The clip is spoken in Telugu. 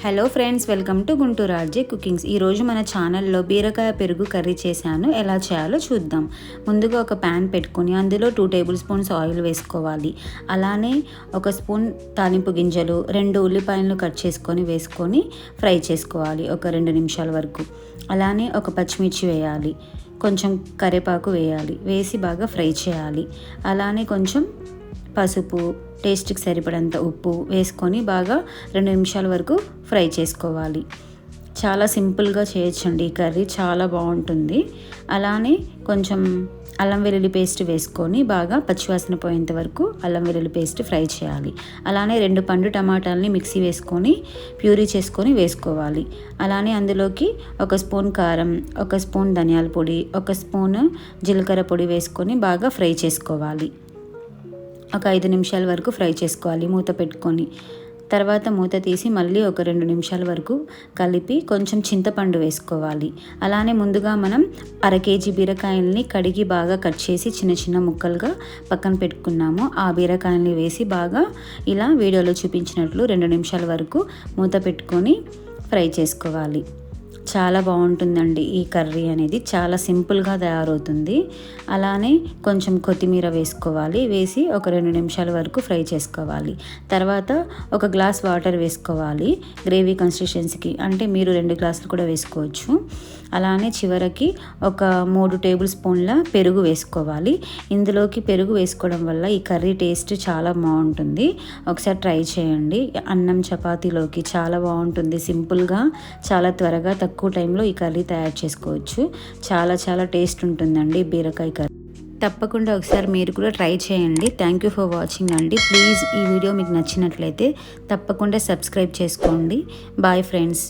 Hello friends, welcome to Guntur RJ cookings. ఈరోజు మన ఛానల్లో బీరకాయ పెరుగు కర్రీ చేశాను. ఎలా చేయాలో చూద్దాం. ముందుగా ఒక ప్యాన్ పెట్టుకొని అందులో 2 టేబుల్ స్పూన్స్ ఆయిల్ వేసుకోవాలి. అలానే 1 స్పూన్ తాలింపు గింజలు, 2 ఉల్లిపాయలను కట్ చేసుకొని వేసుకొని ఫ్రై చేసుకోవాలి ఒక 2 నిమిషాల వరకు. అలానే ఒక పచ్చిమిర్చి వేయాలి, కొంచెం కరివేపాకు వేయాలి, వేసి బాగా ఫ్రై చేయాలి. అలానే కొంచెం పసుపు, టేస్ట్కి సరిపడంత ఉప్పు వేసుకొని బాగా 2 నిమిషాల వరకు ఫ్రై చేసుకోవాలి. చాలా సింపుల్గా చేయొచ్చండి ఈ కర్రీ, చాలా బాగుంటుంది. అలానే కొంచెం అల్లం వెల్లుల్లి పేస్ట్ వేసుకొని బాగా పచ్చివాసన పోయేంత వరకు అల్లం వెల్లుల్లి పేస్ట్ ఫ్రై చేయాలి. అలానే 2 పండు టమాటాలని మిక్సీ వేసుకొని ప్యూరీ చేసుకొని వేసుకోవాలి. అలానే అందులోకి 1 స్పూన్ కారం, 1 స్పూన్ ధనియాల పొడి, 1 స్పూన్ జీలకర్ర పొడి వేసుకొని బాగా ఫ్రై చేసుకోవాలి. ఒక 5 నిమిషాల వరకు ఫ్రై చేసుకోవాలి మూత పెట్టుకొని. తర్వాత మూత తీసి మళ్ళీ ఒక 2 నిమిషాల వరకు కలిపి కొంచెం చింతపండు వేసుకోవాలి. అలానే ముందుగా మనం 1/2 కేజీ బీరకాయల్ని కడిగి బాగా కట్ చేసి చిన్న చిన్న ముక్కలుగా పక్కన పెట్టుకున్నాము. ఆ బీరకాయల్ని వేసి బాగా ఇలా వీడియోలో చూపించినట్లు 2 నిమిషాల వరకు మూత పెట్టుకొని ఫ్రై చేసుకోవాలి. చాలా బాగుంటుందండి ఈ కర్రీ అనేది, చాలా సింపుల్గా తయారవుతుంది. అలానే కొంచెం కొత్తిమీర వేసుకోవాలి, వేసి ఒక 2 నిమిషాల వరకు ఫ్రై చేసుకోవాలి. తర్వాత 1 గ్లాస్ వాటర్ వేసుకోవాలి గ్రేవీ కన్సిస్టెన్సీకి, అంటే మీరు 2 గ్లాసులు కూడా వేసుకోవచ్చు. అలానే చివరికి ఒక 3 టేబుల్ స్పూన్ల పెరుగు వేసుకోవాలి. ఇందులోకి పెరుగు వేసుకోవడం వల్ల ఈ కర్రీ టేస్ట్ చాలా బాగుంటుంది. ఒకసారి ట్రై చేయండి. అన్నం చపాతీలోకి చాలా బాగుంటుంది. సింపుల్గా చాలా త్వరగా తక్కువ టైంలో ఈ కర్రీ తయారు చేసుకోవచ్చు. చాలా టేస్ట్ ఉంటుందండి బీరకాయ కర్రీ. తప్పకుండా ఒకసారి మీరు కూడా ట్రై చేయండి. థ్యాంక్ యూ ఫర్ వాచింగ్ అండి. ప్లీజ్ ఈ వీడియో మీకు నచ్చినట్లయితే తప్పకుండా సబ్స్క్రైబ్ చేసుకోండి. Bye friends.